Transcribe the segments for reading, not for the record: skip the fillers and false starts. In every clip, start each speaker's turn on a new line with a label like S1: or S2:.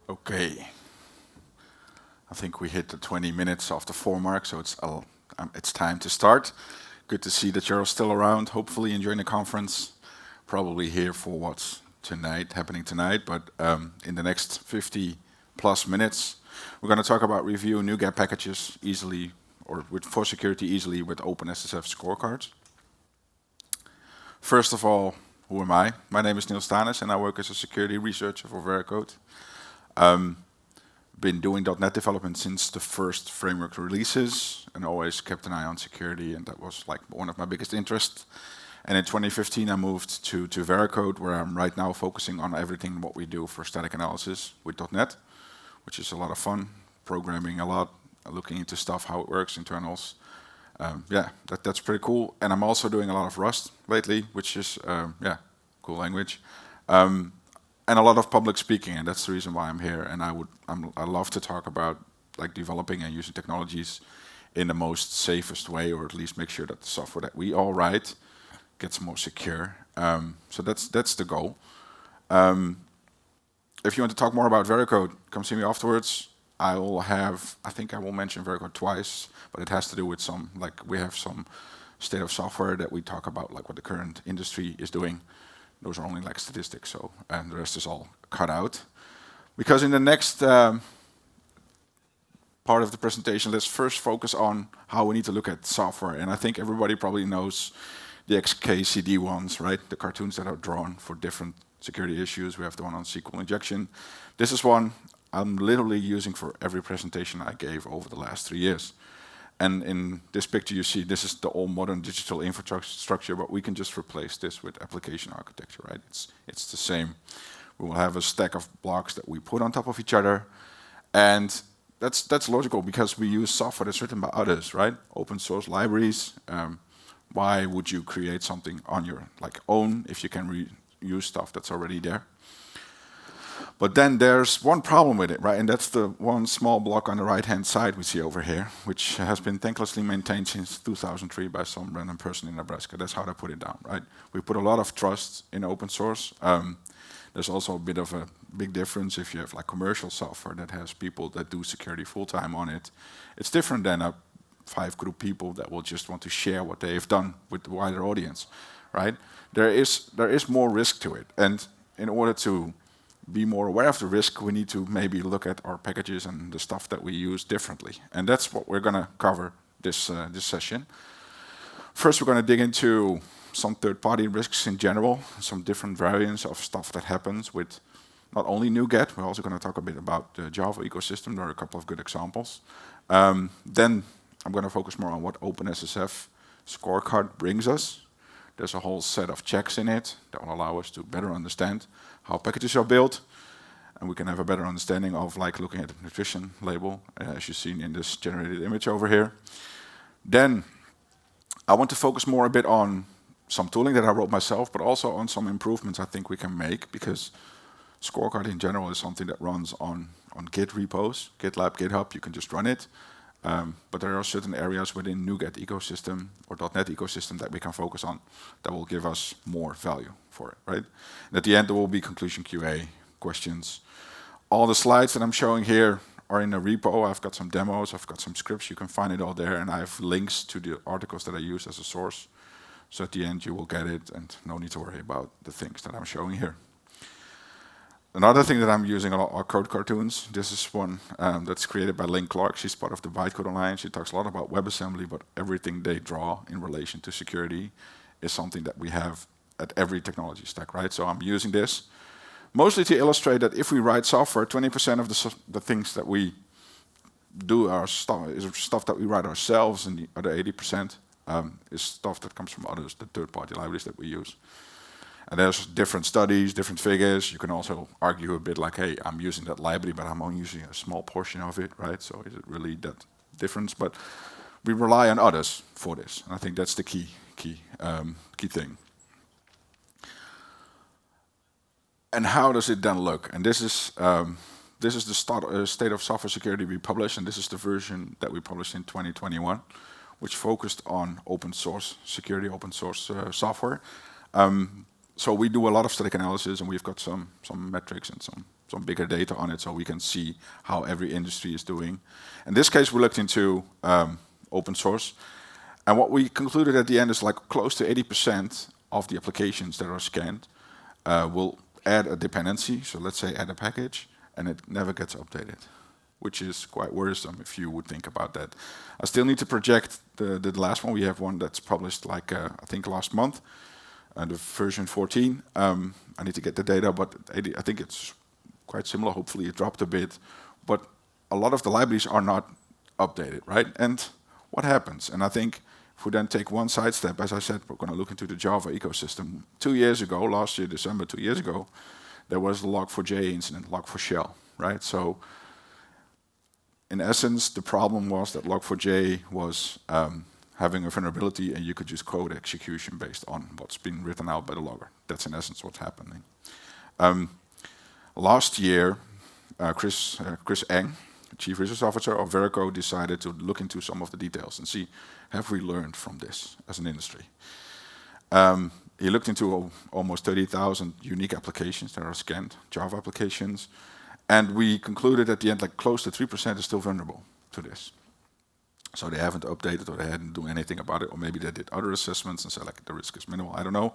S1: Okay, I think we hit the 20 minutes of the 4 mark, so it's time to start. Good to see that you're all still around, hopefully enjoying the conference. Probably here for what's happening tonight, but in the next 50 plus minutes, we're going to talk about review NuGet packages easily, or for security easily with OpenSSF Scorecards. First of all, who am I? My name is Niels Tanis, and I work as a security researcher for Veracode. Been doing .NET development since the first framework releases, and always kept an eye on security, and that was like one of my biggest interests. And in 2015, I moved to Veracode, where I'm right now focusing on everything what we do for static analysis with .NET, which is a lot of fun, programming a lot, looking into stuff, how it works, internals. Yeah, that's pretty cool. And I'm also doing a lot of Rust lately, which is, yeah, cool language. And a lot of public speaking, and that's the reason why I'm here. And I love to talk about like developing and using technologies in the most safest way, or at least make sure that the software that we all write gets more secure. So that's the goal. If you want to talk more about Veracode, come see me afterwards. I think I will mention Veracode twice, but it has to do with some, like we have some state of software that we talk about, like what the current industry is doing. Those are only like statistics, so and the rest is all cut out. Because in the next part of the presentation, let's first focus on how we need to look at software. And I think everybody probably knows the XKCD ones, right? The cartoons that are drawn for different security issues. We have the one on SQL injection. This is one I'm literally using for every presentation I gave over the last 3 years. And in this picture you see, this is the old modern digital infrastructure, but we can just replace this with application architecture, right? It's the same. We will have a stack of blocks that we put on top of each other. And that's logical because we use software that's written by others, right? Open source libraries. Why would you create something on your own if you can reuse stuff that's already there? But then there's one problem with it, right? And that's the one small block on the right-hand side we see over here, which has been thanklessly maintained since 2003 by some random person in Nebraska. That's how they put it down, right? We put a lot of trust in open source. There's also a bit of a big difference if you have like commercial software that has people that do security full-time on it. It's different than a 5-group people that will just want to share what they've done with the wider audience, right? There is more risk to it. And in order to be more aware of the risk, we need to maybe look at our packages and the stuff that we use differently. And that's what we're going to cover this session. First, we're going to dig into some third-party risks in general, some different variants of stuff that happens with not only NuGet, we're also going to talk a bit about the Java ecosystem. There are a couple of good examples. Then I'm going to focus more on what OpenSSF Scorecard brings us. There's a whole set of checks in it that will allow us to better understand how packages are built, and we can have a better understanding of like looking at the nutrition label, as you've seen in this generated image over here. Then I want to focus more a bit on some tooling that I wrote myself, but also on some improvements I think we can make, because Scorecard in general is something that runs on Git repos, GitLab, GitHub, you can just run it. But there are certain areas within NuGet ecosystem or .NET ecosystem that we can focus on that will give us more value for it, right? And at the end, there will be conclusion QA, questions. All the slides that I'm showing here are in a repo. I've got some demos, I've got some scripts, you can find it all there, and I have links to the articles that I use as a source. So at the end, you will get it, and no need to worry about the things that I'm showing here. Another thing that I'm using a lot are code cartoons. This is one that's created by Lynn Clark. She's part of the Bytecode Alliance. She talks a lot about WebAssembly, but everything they draw in relation to security is something that we have at every technology stack, right? So I'm using this mostly to illustrate that if we write software, 20% of the things that we do is stuff that we write ourselves, and the other 80% is stuff that comes from others, the third-party libraries that we use. And there's different studies, different figures. You can also argue a bit like, hey, I'm using that library, but I'm only using a small portion of it, right? So is it really that difference? But we rely on others for this. And I think that's the key thing. And how does it then look? And this is the state of software security we published, and this is the version that we published in 2021, which focused on open source security, open source software. So we do a lot of static analysis, and we've got some metrics and some bigger data on it, so we can see how every industry is doing. In this case, we looked into open source, and what we concluded at the end is like close to 80% of the applications that are scanned will add a dependency. So let's say add a package, and it never gets updated, which is quite worrisome if you would think about that. I still need to project the last one. We have one that's published like I think last month, the version 14. I need to get the data, but I think it's quite similar. Hopefully it dropped a bit, but a lot of the libraries are not updated, right? And what happens? And I think if we then take one sidestep, as I said, we're going to look into the Java ecosystem. 2 years ago, last year, December, 2 years ago, there was the log4j incident, log4shell, right? So in essence, the problem was that log4j was having a vulnerability, and you could use code execution based on what's been written out by the logger. That's in essence what's happening. Last year, Chris Eng, Chief Research Officer of Verico, decided to look into some of the details and see, have we learned from this as an industry? He looked into almost 30,000 unique applications that are scanned, Java applications, and we concluded at the end like close to 3% is still vulnerable to this. So they haven't updated, or they hadn't done anything about it, or maybe they did other assessments and said like the risk is minimal, I don't know.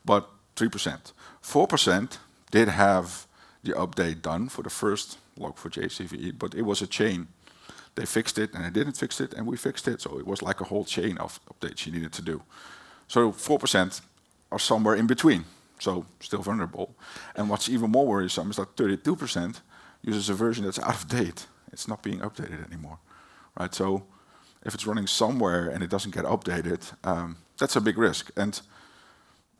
S1: But 3%. 4% did have the update done for the first log4j CVE, but it was a chain. They fixed it, and they didn't fix it, and we fixed it, so it was like a whole chain of updates you needed to do. So 4% are somewhere in between, so still vulnerable. And what's even more worrisome is that 32% uses a version that's out of date. It's not being updated anymore, right? So if it's running somewhere and it doesn't get updated, that's a big risk. And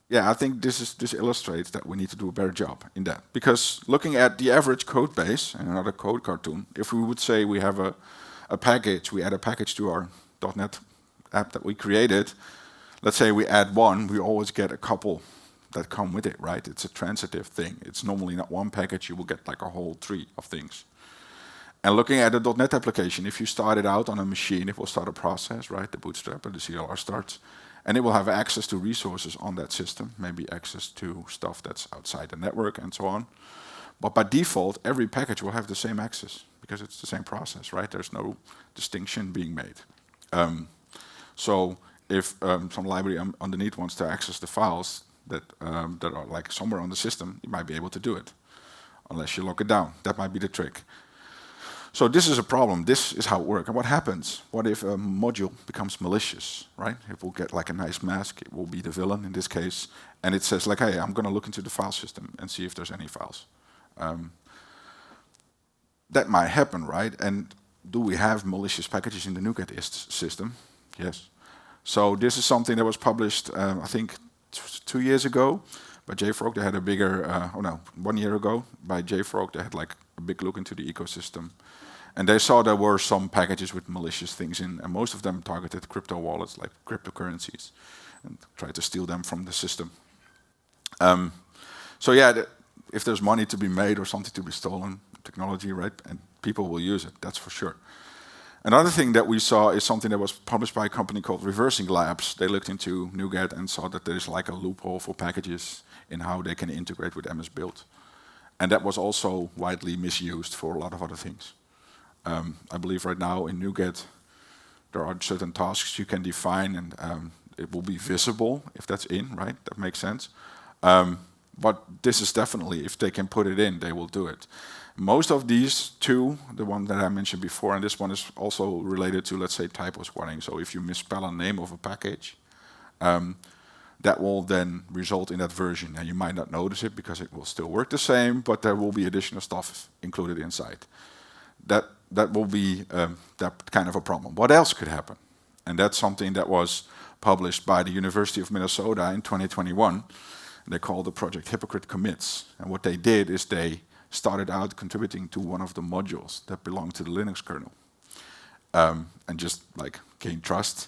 S1: yeah, I think this illustrates that we need to do a better job in that. Because looking at the average code base, and another code cartoon, if we would say we have a package, we add a package to our .NET app that we created, let's say we add one, we always get a couple that come with it, right? It's a transitive thing. It's normally not one package, you will get like a whole tree of things. And looking at the .NET application, if you start it out on a machine, it will start a process, right? The bootstrap or the CLR starts, and it will have access to resources on that system, maybe access to stuff that's outside the network and so on. But by default, every package will have the same access because it's the same process, right? There's no distinction being made. So if some library underneath wants to access the files that are like somewhere on the system, you might be able to do it, unless you lock it down. That might be the trick. So this is a problem. This is how it works. And what happens? What if a module becomes malicious, right? It will get like a nice mask. It will be the villain in this case. And it says like, hey, I'm going to look into the file system and see if there's any files. That might happen, right? And do we have malicious packages in the NuGet system? Yes. So this is something that was published, I think, 2 years ago by JFrog. They had a bigger, 1 year ago by JFrog. They had like a big look into the ecosystem. And they saw there were some packages with malicious things in, and most of them targeted crypto wallets, like cryptocurrencies, and tried to steal them from the system. So yeah, if there's money to be made or something to be stolen, technology, right, and people will use it, that's for sure. Another thing that we saw is something that was published by a company called Reversing Labs. They looked into NuGet and saw that there's like a loophole for packages in how they can integrate with MS Build. And that was also widely misused for a lot of other things. I believe right now in NuGet, there are certain tasks you can define, and it will be visible if that's in, right? That makes sense. But this is definitely, if they can put it in, they will do it. Most of these two, the one that I mentioned before, and this one is also related to, let's say, typo squatting. So if you misspell a name of a package, that will then result in that version. And you might not notice it because it will still work the same, but there will be additional stuff included inside. That will be that kind of a problem. What else could happen? And that's something that was published by the University of Minnesota in 2021. They called the project Hypocrite Commits. And what they did is they started out contributing to one of the modules that belonged to the Linux kernel, and just like gain trust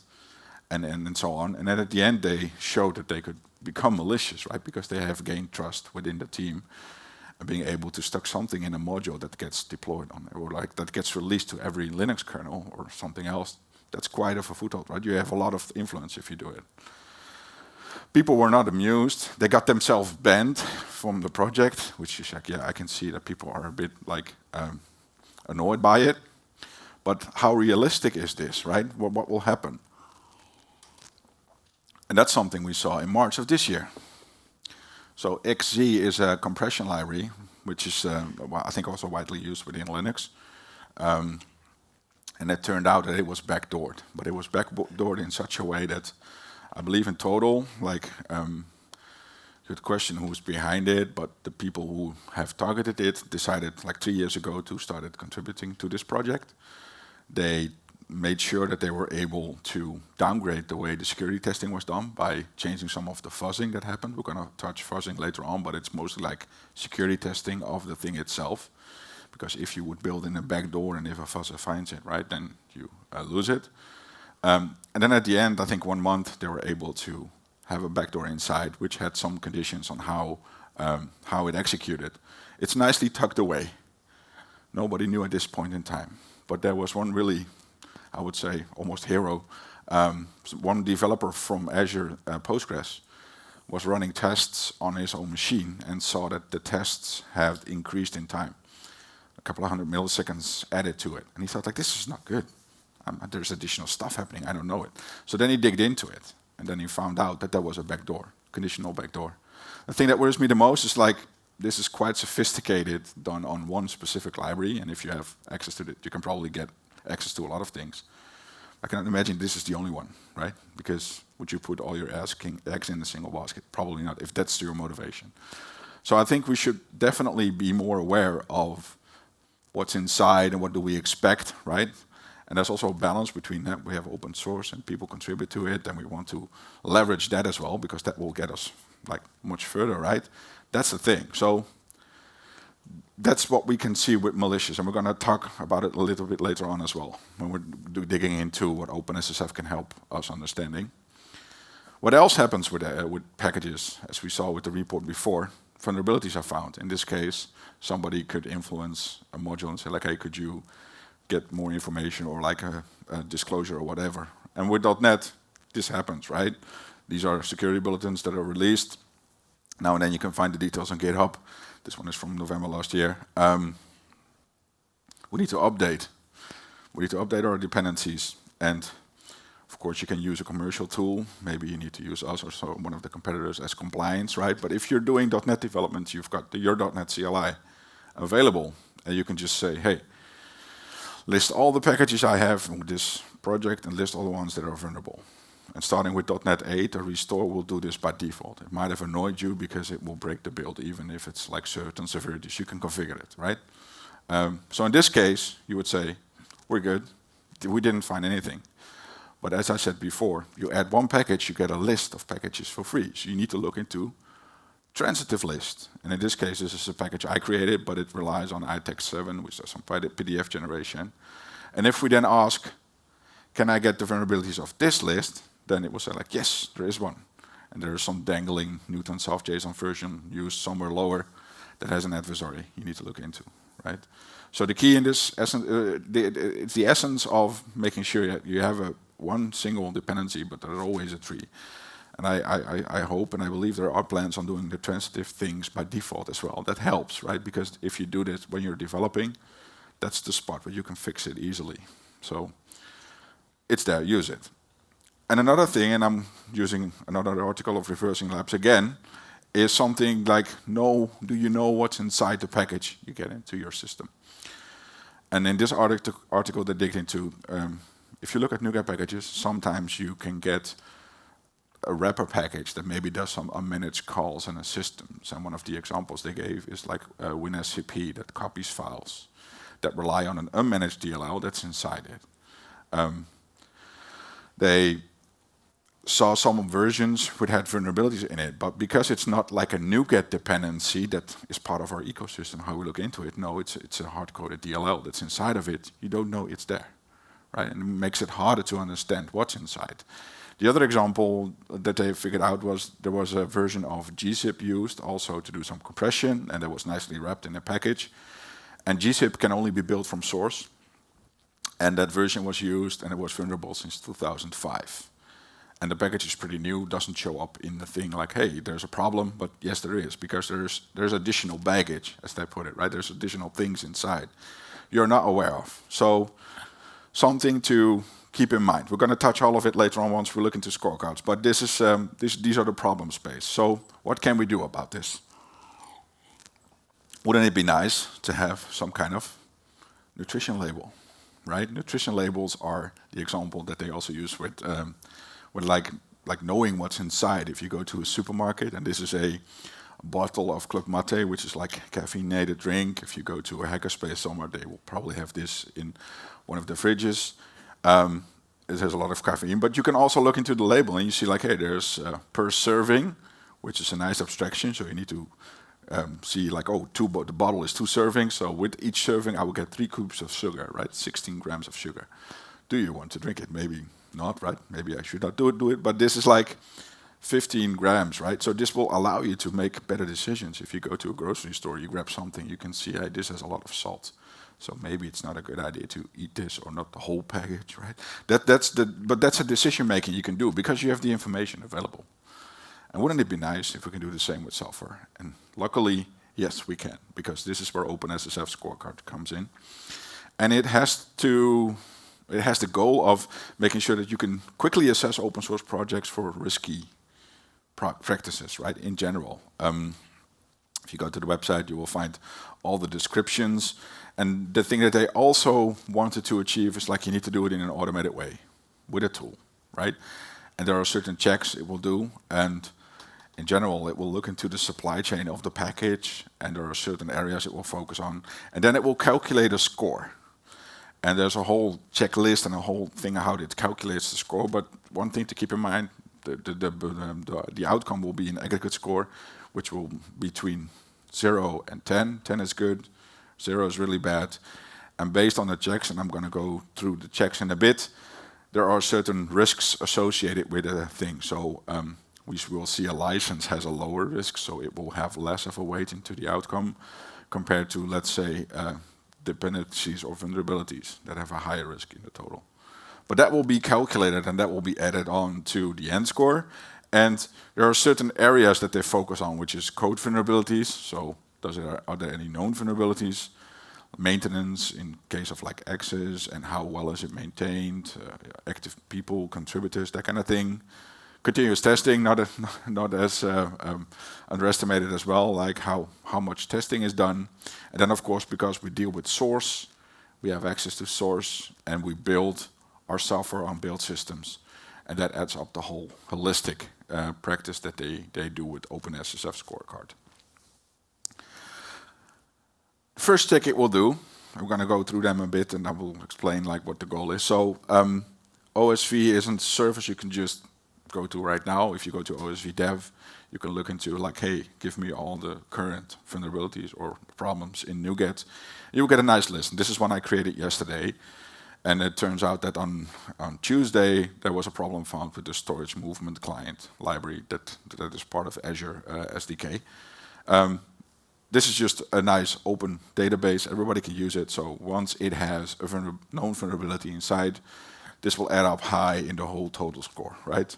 S1: and so on. And then at the end, they showed that they could become malicious, right? Because they have gained trust within the team, and being able to stuck something in a module that gets deployed on it, or like that gets released to every Linux kernel or something else. That's quite of a foothold, right? You have a lot of influence if you do it. People were not amused. They got themselves banned from the project, which is like, yeah, I can see that people are a bit like annoyed by it. But how realistic is this, right? What will happen? And that's something we saw in March of this year. So XZ is a compression library, which is, I think, also widely used within Linux. And it turned out that it was backdoored. But it was backdoored in such a way that I believe in total, like, you could question who's behind it, but the people who have targeted it decided like 3 years ago to start contributing to this project. They made sure that they were able to downgrade the way the security testing was done by changing some of the fuzzing that happened. We're going to touch fuzzing later on, but it's mostly like security testing of the thing itself. Because if you would build in a backdoor and if a fuzzer finds it, right, then you lose it. And then at the end, I think 1 month, they were able to have a backdoor inside, which had some conditions on how it executed. It's nicely tucked away. Nobody knew at this point in time. But there was one really, I would say, almost hero. One developer from Azure Postgres was running tests on his own machine and saw that the tests had increased in time. A couple of 100 milliseconds added to it. And he thought, like, this is not good. There's additional stuff happening, I don't know it. So then he digged into it, and then he found out that there was a backdoor, conditional backdoor. The thing that worries me the most is, like, this is quite sophisticated, done on one specific library, and if you have access to it, you can probably get access to a lot of things. I cannot imagine this is the only one, right? Because would you put all your eggs in a single basket? Probably not, if that's your motivation. So I think we should definitely be more aware of what's inside and what do we expect, right? And there's also a balance between that. We have open source and people contribute to it, and we want to leverage that as well because that will get us like much further, right? That's the thing. So that's what we can see with malicious, and we're going to talk about it a little bit later on as well when we're digging into what OpenSSF can help us understanding. What else happens with packages, as we saw with the report before? Vulnerabilities are found. In this case, somebody could influence a module and say, like, hey, could you get more information or like a disclosure or whatever. And with .NET, this happens, right? These are security bulletins that are released. Now and then you can find the details on GitHub. This one is from November last year. We need to update. We need to update our dependencies. And of course, you can use a commercial tool. Maybe you need to use us or so one of the competitors as compliance, right? But if you're doing .NET development, you've got your .NET CLI available. And you can just say, hey, list all the packages I have in this project and list all the ones that are vulnerable. And starting with .NET 8, a restore will do this by default. It might have annoyed you because it will break the build, even if it's like certain severities. You can configure it, right? So in this case, you would say, we're good. We didn't find anything. But as I said before, you add one package, you get a list of packages for free. So you need to look into transitive list. And in this case, this is a package I created, but it relies on ITEX7, which is some PDF generation. And if we then ask, can I get the vulnerabilities of this list? Then it will say, like, yes, there is one. And there is some dangling Newton soft JSON version used somewhere lower that has an adversary you need to look into, right? So the key in this essence, it's the essence of making sure you have one single dependency, but there's always a tree. And I hope and I believe there are plans on doing the transitive things by default as well. That helps, right? Because if you do this when you're developing, that's the spot where you can fix it easily. So it's there, use it. And another thing, and I'm using another article of Reversing Labs again, is something like, do you know what's inside the package you get into your system? And in this article they dig into, if you look at NuGet Packages, sometimes you can get a wrapper package that maybe does some unmanaged calls in a system. And one of the examples they gave is like WinSCP that copies files that rely on an unmanaged DLL that's inside it. They saw some versions which had vulnerabilities in it, but because it's not like a NuGet dependency that is part of our ecosystem, how we look into it, no, it's a hard-coded DLL that's inside of it. You don't know it's there, right? And it makes it harder to understand what's inside. The other example that they figured out was there was a version of gzip used also to do some compression, and that was nicely wrapped in a package. And gzip can only be built from source, and that version was used, and it was vulnerable since 2005. and the package is pretty new, doesn't show up in the thing like, hey, there's a problem, but yes, there is, because there's additional baggage, as they put it, right? There's additional things inside you're not aware of. So something to keep in mind. We're going to touch all of it later on once we look into scorecards, but this is these are the problem space. So what can we do about this? Wouldn't it be nice to have some kind of nutrition label, right? Nutrition labels are the example that they also use with like knowing what's inside. If you go to a supermarket and this is a bottle of Club Mate, which is like a caffeinated drink. If you go to a hackerspace somewhere, they will probably have this in one of the fridges. It has a lot of caffeine, but you can also look into the label and you see like, hey, there's per serving, which is a nice abstraction. So you need to see like, oh, the bottle is 2 servings. So with each serving, I will get 3 cubes of sugar, right? 16 grams of sugar. Do you want to drink it? Maybe not, right? Maybe I should not do it. But this is like 15 grams, right? So this will allow you to make better decisions. If you go to a grocery store, you grab something, you can see, hey, this has a lot of salt. So maybe it's not a good idea to eat this or not the whole package, right? But that's a decision making you can do because you have the information available. And wouldn't it be nice if we can do the same with software? And luckily, yes, we can, because this is where OpenSSF Scorecard comes in. And it has the goal of making sure that you can quickly assess open source projects for risky practices, right, in general. If you go to the website, you will find all the descriptions. And the thing that they also wanted to achieve is like you need to do it in an automated way with a tool, right? And there are certain checks it will do. And in general, it will look into the supply chain of the package. And there are certain areas it will focus on. And then it will calculate a score. And there's a whole checklist and a whole thing how it calculates the score. But one thing to keep in mind, the outcome will be an aggregate score, which will be between 0 and 10. 10 is good, 0 is really bad. And based on the checks, and I'm going to go through the checks in a bit, there are certain risks associated with a thing. So we will see a license has a lower risk, so it will have less of a weight into the outcome compared to, let's say, dependencies or vulnerabilities that have a higher risk in the total. But that will be calculated and that will be added on to the end score. And there are certain areas that they focus on, which is code vulnerabilities. So are there any known vulnerabilities? Maintenance in case of like access and how well is it maintained, active people, contributors, that kind of thing. Continuous testing, not as underestimated as well, like how much testing is done. And then of course, because we deal with source, we have access to source and we build our software on build systems. And that adds up the whole holistic practice that they do with OpenSSF Scorecard. First check it will do, I'm going to go through them a bit and I will explain like what the goal is. So OSV isn't a service you can just go to right now. If you go to OSV dev, you can look into like, hey, give me all the current vulnerabilities or problems in NuGet. You'll get a nice list. And this is one I created yesterday. And it turns out that on Tuesday, there was a problem found with the storage movement client library that is part of Azure SDK. This is just a nice open database. Everybody can use it. So once it has a known vulnerability inside, this will add up high in the whole total score, right?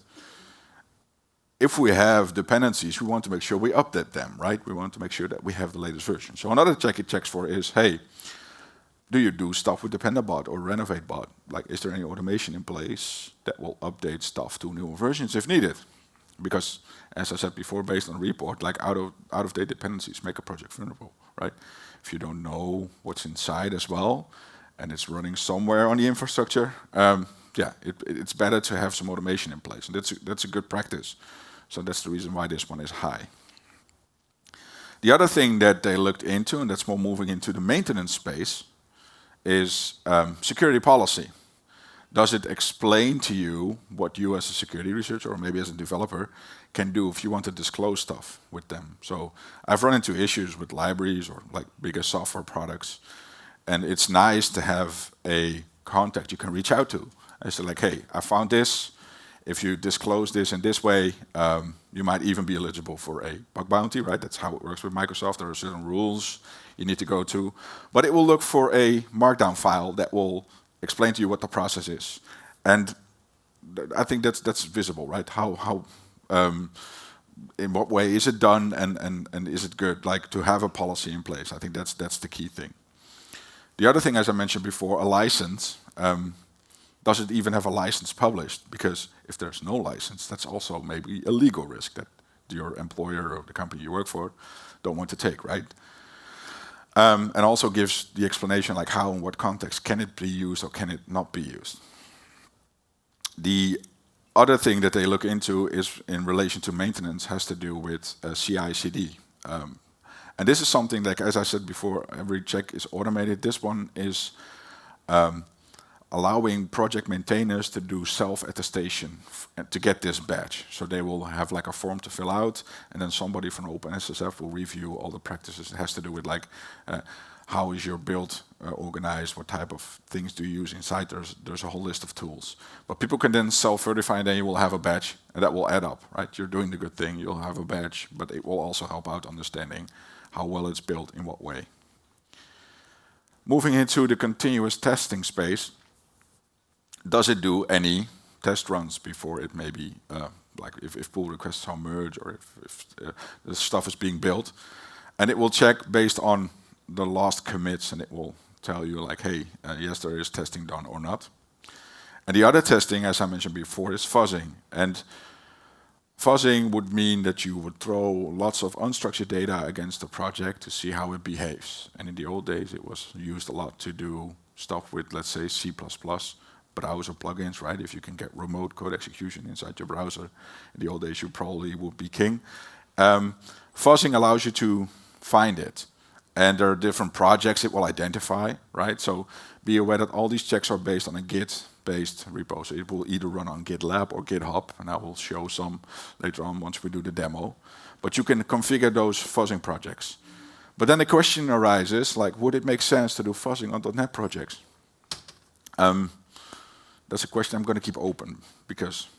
S1: If we have dependencies, we want to make sure we update them, right? We want to make sure that we have the latest version. So another check it checks for is, hey, do you do stuff with Dependabot or RenovateBot? Like, is there any automation in place that will update stuff to newer versions if needed? Because, as I said before, based on report, like out-of-date dependencies make a project vulnerable, right? If you don't know what's inside as well, and it's running somewhere on the infrastructure, it's better to have some automation in place, and that's a good practice. So that's the reason why this one is high. The other thing that they looked into, and that's more moving into the maintenance space, is security policy. Does it explain to you what you as a security researcher or maybe as a developer can do if you want to disclose stuff with them? So I've run into issues with libraries or like bigger software products, and it's nice to have a contact you can reach out to. And say like, hey, I found this. If you disclose this in this way, you might even be eligible for a bug bounty, right? That's how it works with Microsoft. There are certain rules you need to go to. But it will look for a markdown file that will explain to you what the process is. And I think that's visible, right? How in what way is it done, and is it good? Like to have a policy in place. I think that's the key thing. The other thing, as I mentioned before, a license. Does it even have a license published? Because if there's no license, that's also maybe a legal risk that your employer or the company you work for don't want to take, right? And also gives the explanation like how and what context can it be used or can it not be used. The other thing that they look into is in relation to maintenance has to do with CI/CD. And this is something like, as I said before, every check is automated. This one is allowing project maintainers to do self-attestation to get this badge. So they will have like a form to fill out, and then somebody from OpenSSF will review all the practices. It has to do with like how is your build organized, what type of things do you use inside. There's a whole list of tools. But people can then self-certify, and then you will have a badge, and that will add up, right? You're doing the good thing, you'll have a badge, but it will also help out understanding how well it's built, in what way. Moving into the continuous testing space, does it do any test runs before it maybe, like if pull requests are merged or if the stuff is being built? And it will check based on the last commits, and it will tell you like, hey, yes, there is testing done or not. And the other testing, as I mentioned before, is fuzzing. And fuzzing would mean that you would throw lots of unstructured data against the project to see how it behaves. And in the old days, it was used a lot to do stuff with, let's say, C++, browser plugins, right? If you can get remote code execution inside your browser, in the old days, you probably would be king. Fuzzing allows you to find it. And there are different projects it will identify, right? So be aware that all these checks are based on a Git-based repo. So it will either run on GitLab or GitHub, and I will show some later on once we do the demo. But you can configure those fuzzing projects. But then the question arises, like, would it make sense to do fuzzing on .NET projects? That's a question I'm going to keep open, because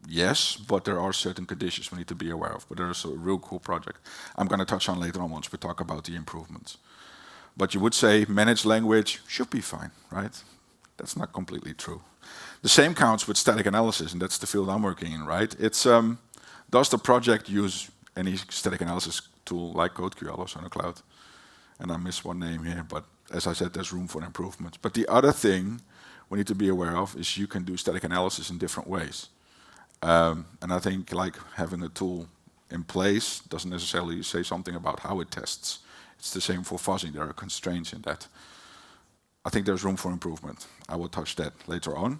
S1: yes, but there are certain conditions we need to be aware of. But there's a real cool project I'm going to touch on later on once we talk about the improvements. But you would say managed language should be fine, right? That's not completely true. The same counts with static analysis, and that's the field I'm working in, right? It's does the project use any static analysis tool like CodeQL or SonarCloud? And I missed one name here, but as I said, there's room for improvement. But the other thing we need to be aware of is you can do static analysis in different ways. And I think like having a tool in place doesn't necessarily say something about how it tests. It's the same for fuzzing. There are constraints in that. I think there's room for improvement. I will touch that later on.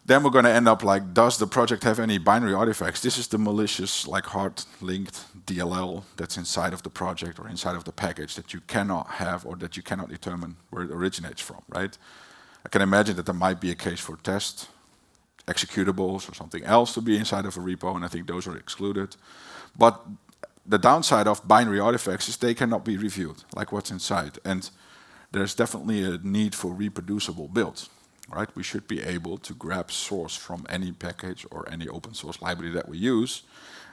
S1: Then we're going to end up like, does the project have any binary artifacts? This is the malicious, like hard-linked DLL that's inside of the project or inside of the package that you cannot have or that you cannot determine where it originates from, right? I can imagine that there might be a case for test executables or something else to be inside of a repo, and I think those are excluded. But the downside of binary artifacts is they cannot be reviewed, like what's inside. And there's definitely a need for reproducible builds, right? We should be able to grab source from any package or any open source library that we use,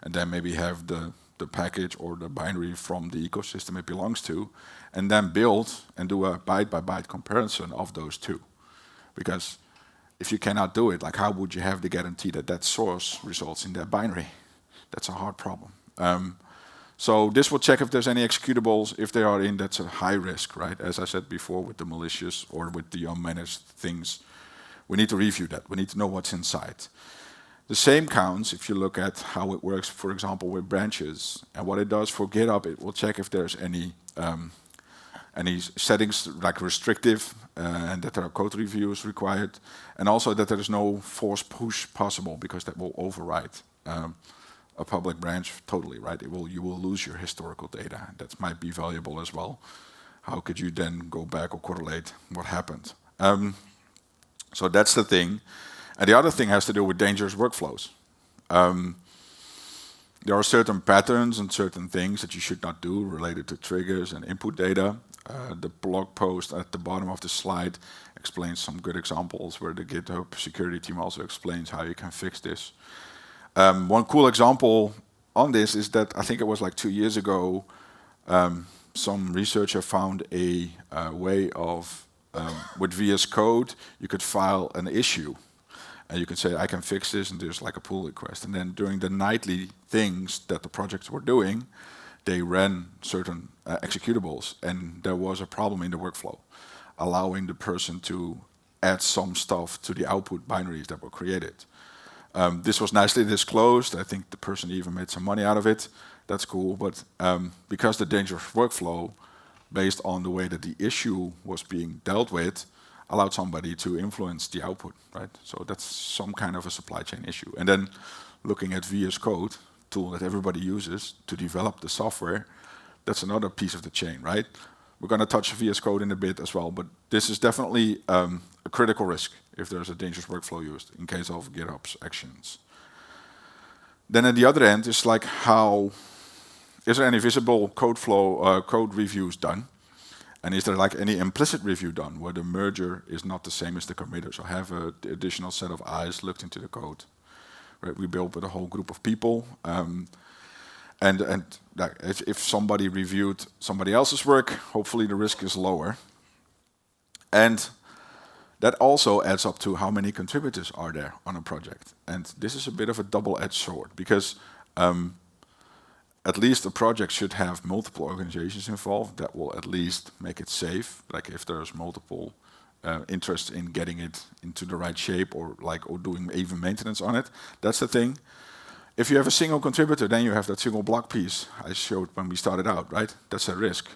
S1: and then maybe have the package or the binary from the ecosystem it belongs to, and then build and do a byte-by-byte comparison of those two. Because if you cannot do it, like how would you have the guarantee that that source results in that binary? That's a hard problem. So this will check if there's any executables. If they are in, that's a high risk, right? As I said before, with the malicious or with the unmanaged things, we need to review that. We need to know what's inside. The same counts if you look at how it works, for example, with branches. And what it does for GitHub, it will check if there's any settings like restrictive, and that there are code reviews required, and also that there is no force push possible, because that will override a public branch totally, right? You will lose your historical data. That might be valuable as well. How could you then go back or correlate what happened? So that's the thing. And the other thing has to do with dangerous workflows. There are certain patterns and certain things that you should not do related to triggers and input data. The blog post at the bottom of the slide explains some good examples where the GitHub security team also explains how you can fix this. One cool example on this is that I think it was like 2 years ago, some researcher found a way of, with VS Code, you could file an issue. And you can say, I can fix this, and there's like a pull request. And then during the nightly things that the projects were doing, they ran certain executables, and there was a problem in the workflow, allowing the person to add some stuff to the output binaries that were created. This was nicely disclosed. I think the person even made some money out of it. That's cool, but because the dangerous workflow, based on the way that the issue was being dealt with, allowed somebody to influence the output, right? So that's some kind of a supply chain issue. And then looking at VS Code, tool that everybody uses to develop the software, that's another piece of the chain, right? We're going to touch VS Code in a bit as well, but this is definitely a critical risk if there's a dangerous workflow used in case of GitHub's actions. Then at the other end is like, how is there any visible code flow, code reviews done? And is there like any implicit review done where the merger is not the same as the committer? So have an additional set of eyes looked into the code. Right? We built with a whole group of people. And like, if somebody reviewed somebody else's work, hopefully the risk is lower. And that also adds up to how many contributors are there on a project. And this is a bit of a double-edged sword, because at least a project should have multiple organizations involved. That will at least make it safe. Like if there's multiple interests in getting it into the right shape, or doing even maintenance on it, that's the thing. If you have a single contributor, then you have that single block piece I showed when we started out, right? That's a risk.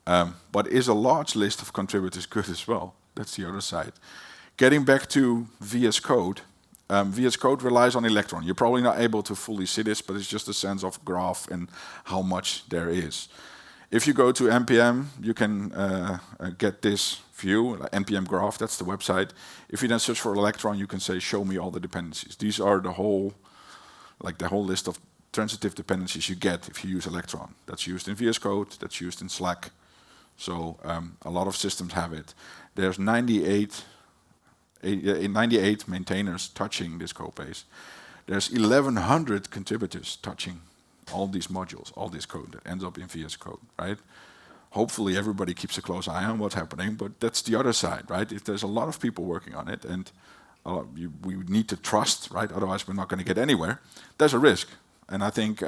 S1: But is a large list of contributors good as well? That's the other side. Getting back to VS Code, VS Code relies on Electron. You're probably not able to fully see this, but it's just a sense of graph and how much there is. If you go to NPM, you can get this view, NPM graph, that's the website. If you then search for Electron, you can say, show me all the dependencies. These are the whole list of transitive dependencies you get if you use Electron. That's used in VS Code, that's used in Slack. So a lot of systems have it. There's 98 maintainers touching this code base. There's 1,100 contributors touching all these modules, all this code that ends up in VS Code, right? Hopefully everybody keeps a close eye on what's happening, but that's the other side, right? If there's a lot of people working on it, and we need to trust, right? Otherwise we're not going to get anywhere. There's a risk, and I think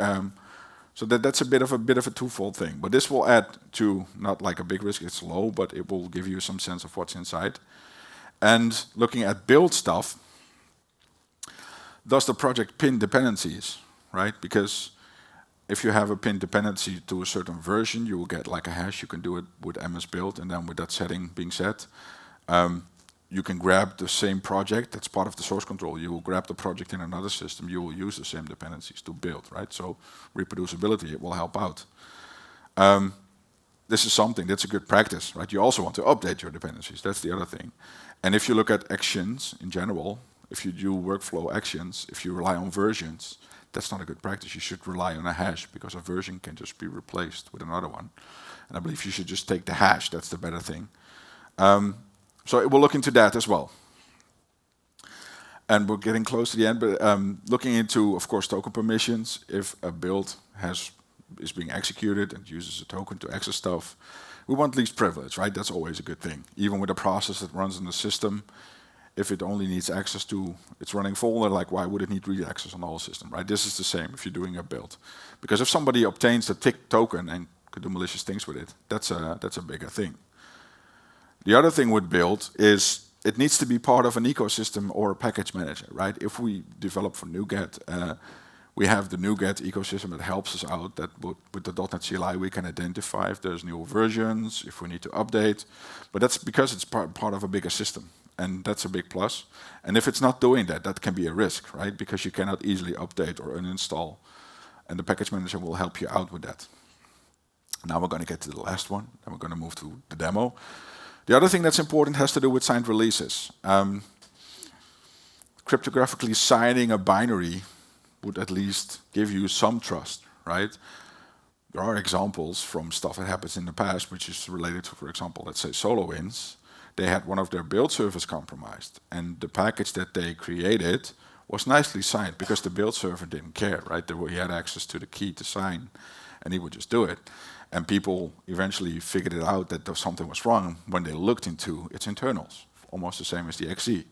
S1: so that's a bit of a twofold thing. But this will add to not like a big risk; it's low, but it will give you some sense of what's inside. And looking at build stuff, does the project pin dependencies, right? Because if you have a pin dependency to a certain version, you will get like a hash. You can do it with MS build, and then with that setting being set, you can grab the same project. That's part of the source control. You will grab the project in another system. You will use the same dependencies to build, right? So reproducibility, it will help out. This is something that's a good practice, right? You also want to update your dependencies. That's the other thing. And if you look at actions in general, if you do workflow actions, if you rely on versions, that's not a good practice. You should rely on a hash, because a version can just be replaced with another one. And I believe you should just take the hash. That's the better thing. So we'll look into that as well. And we're getting close to the end, but looking into, of course, token permissions. If a build is being executed and uses a token to access stuff, we want least privilege, right? That's always a good thing. Even with a process that runs in the system, if it only needs access to its running folder, like why would it need read access on the whole system, right? This is the same if you're doing a build. Because if somebody obtains the tick token and could do malicious things with it, that's a bigger thing. The other thing with build is it needs to be part of an ecosystem or a package manager, right? If we develop for NuGet, we have the NuGet ecosystem that helps us out. That with the .NET CLI we can identify if there's new versions, if we need to update. But that's because it's part of a bigger system, and that's a big plus. And if it's not doing that, that can be a risk, right? Because you cannot easily update or uninstall, and the package manager will help you out with that. Now we're going to get to the last one, and we're going to move to the demo. The other thing that's important has to do with signed releases. Cryptographically signing a binary would at least give you some trust, right? There are examples from stuff that happens in the past, which is related to, for example, let's say SolarWinds. They had one of their build servers compromised, and the package that they created was nicely signed because the build server didn't care, right? He had access to the key to sign, and he would just do it. And people eventually figured it out that something was wrong when they looked into its internals, almost the same as the XE.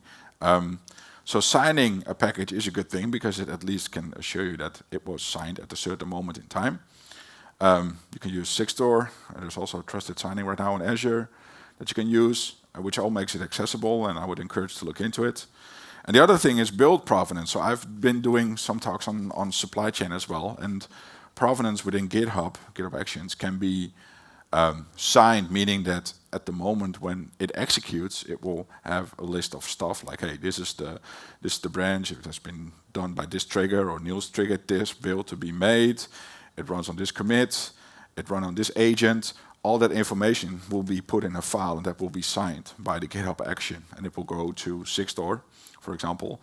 S1: So signing a package is a good thing because it at least can assure you that it was signed at a certain moment in time. You can use Sigstore. There's also trusted signing right now in Azure that you can use, which all makes it accessible, and I would encourage to look into it. And the other thing is build provenance. So I've been doing some talks on supply chain as well, and provenance within GitHub Actions can be signed, meaning that at the moment when it executes, it will have a list of stuff like, hey, this is the branch, it has been done by this trigger, or Niels triggered this build to be made, it runs on this commit, it runs on this agent. All that information will be put in a file, and that will be signed by the GitHub action, and it will go to Sigstore, for example,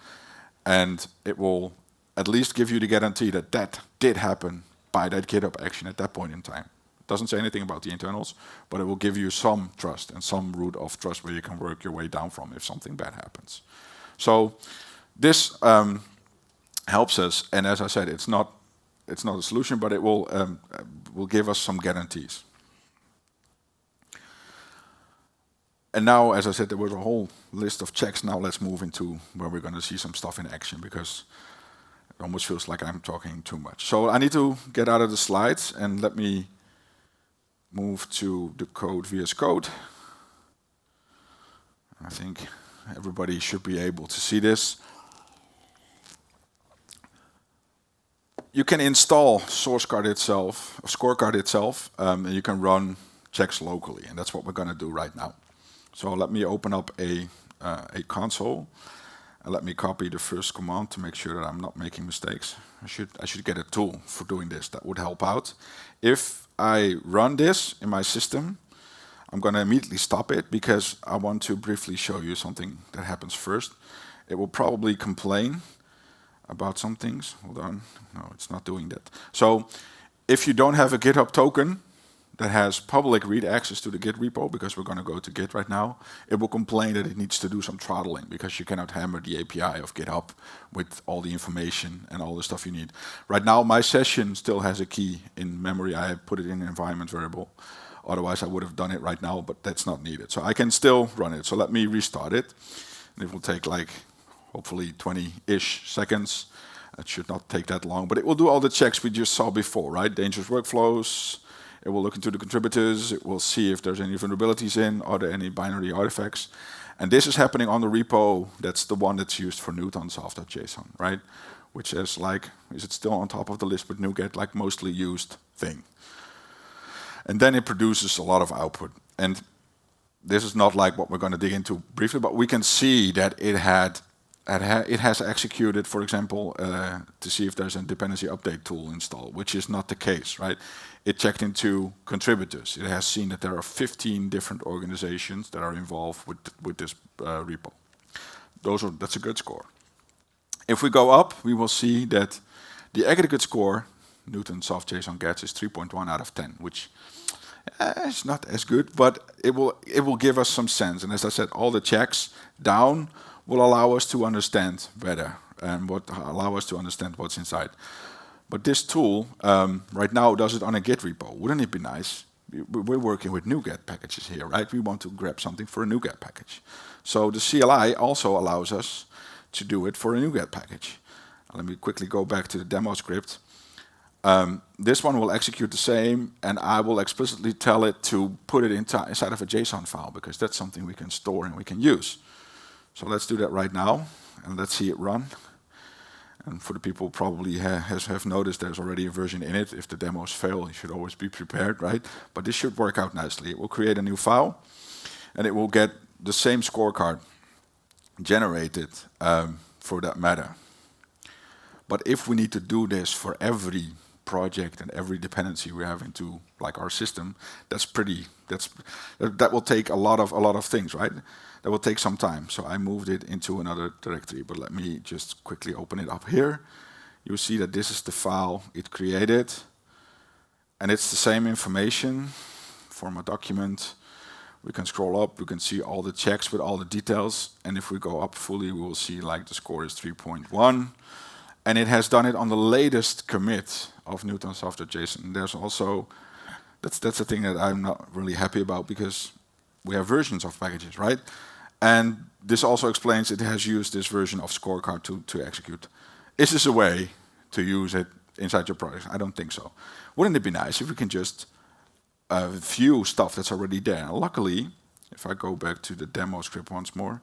S1: and it will at least give you the guarantee that that did happen by that GitHub action at that point in time. It doesn't say anything about the internals, but it will give you some trust and some root of trust where you can work your way down from if something bad happens. So this helps us, and as I said, it's not a solution, but it will give us some guarantees. And now, as I said, there was a whole list of checks. Now let's move into where we're going to see some stuff in action, because it almost feels like I'm talking too much. So I need to get out of the slides, and let me move to the code VS Code. I think everybody should be able to see this. You can install Scorecard itself, and you can run checks locally, and that's what we're going to do right now. So let me open up a console, and let me copy the first command to make sure that I'm not making mistakes. I should get a tool for doing this. That would help out. If I run this in my system, I'm going to immediately stop it because I want to briefly show you something that happens first. It will probably complain about some things. Hold on. No, it's not doing that. So if you don't have a GitHub token that has public read access to the Git repo, because we're going to go to Git right now, it will complain that it needs to do some throttling because you cannot hammer the API of GitHub with all the information and all the stuff you need. Right now, my session still has a key in memory. I have put it in an environment variable. Otherwise, I would have done it right now, but that's not needed. So I can still run it. So let me restart it. And it will take like, hopefully 20-ish seconds. It should not take that long, but it will do all the checks we just saw before, right? Dangerous workflows. It will look into the contributors. It will see if there's any vulnerabilities in, are there any binary artifacts. And this is happening on the repo. That's the one that's used for NuGet.json, right? Which is like, is it still on top of the list with NuGet, like mostly used thing. And then it produces a lot of output. And this is not like what we're going to dig into briefly, but we can see that it has executed, for example, to see if there's a dependency update tool installed, which is not the case, right? It checked into contributors. It has seen that there are 15 different organizations that are involved with this repo. That's a good score. If we go up, we will see that the aggregate score, Newton Soft JSON gets, is 3.1 out of 10, which is not as good, but it will give us some sense. And as I said, all the checks down will allow us to understand better and allow us to understand what's inside. But this tool right now does it on a Git repo. Wouldn't it be nice? We're working with NuGet packages here, right? We want to grab something for a NuGet package. So the CLI also allows us to do it for a NuGet package. Let me quickly go back to the demo script. This one will execute the same, and I will explicitly tell it to put it inside of a JSON file, because that's something we can store and we can use. So let's do that right now, and let's see it run. And for the people who probably have noticed, there's already a version in it. If the demos fail, you should always be prepared, right? But this should work out nicely. It will create a new file, and it will get the same scorecard generated for that matter. But if we need to do this for every project and every dependency we have into like our system, that will take a lot of things, right? That will take some time. So I moved it into another directory, but let me just quickly open it up here. You see that this is the file it created, and it's the same information from a document. We can scroll up, we can see all the checks with all the details, and if we go up fully, we will see like the score is 3.1, and it has done it on the latest commit of Newton Soft.json. There's also, that's the thing that I'm not really happy about, because we have versions of packages, right? And this also explains it has used this version of Scorecard to execute. Is this a way to use it inside your project? I don't think so. Wouldn't it be nice if we can just view stuff that's already there? Luckily, if I go back to the demo script once more,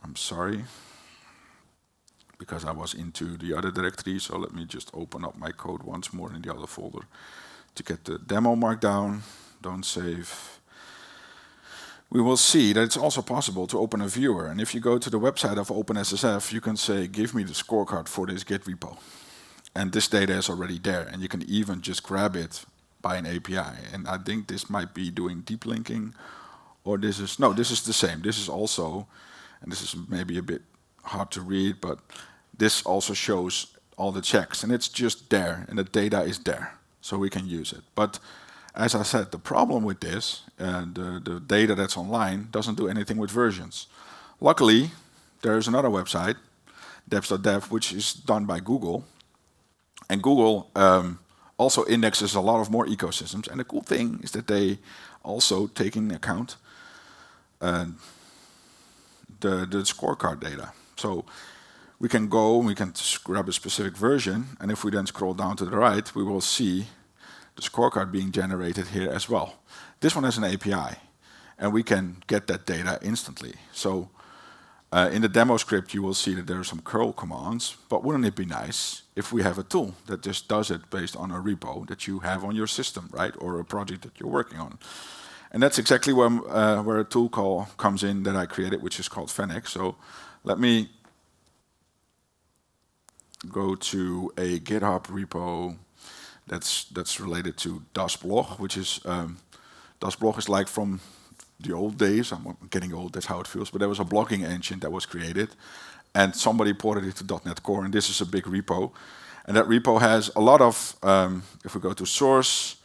S1: I'm sorry, because I was into the other directory, so let me just open up my code once more in the other folder to get the demo markdown. Don't save. We will see that it's also possible to open a viewer. And if you go to the website of OpenSSF, you can say, give me the scorecard for this Git repo. And this data is already there. And you can even just grab it by an API. And I think this might be doing deep linking, or this is, no, this is the same. This is also, and this is maybe a bit hard to read, but this also shows all the checks. And it's just there, and the data is there. So we can use it. But as I said, the problem with this, the data that's online, doesn't do anything with versions. Luckily, there is another website, deps.dev, which is done by Google. And Google also indexes a lot of more ecosystems. And the cool thing is that they also take into account the scorecard data. So we can go, we can grab a specific version, and if we then scroll down to the right, we will see the scorecard being generated here as well. This one has an API, and we can get that data instantly. So in the demo script, you will see that there are some curl commands, but wouldn't it be nice if we have a tool that just does it based on a repo that you have on your system, right, or a project that you're working on? And that's exactly where a tool call comes in that I created, which is called Fennec. So let me go to a GitHub repo that's related to dasblog, which is dasblog is like from the old days. I'm getting old, that's how it feels. But there was a blogging engine that was created, and somebody ported it to .NET Core, and this is a big repo. And that repo has a lot of, if we go to source,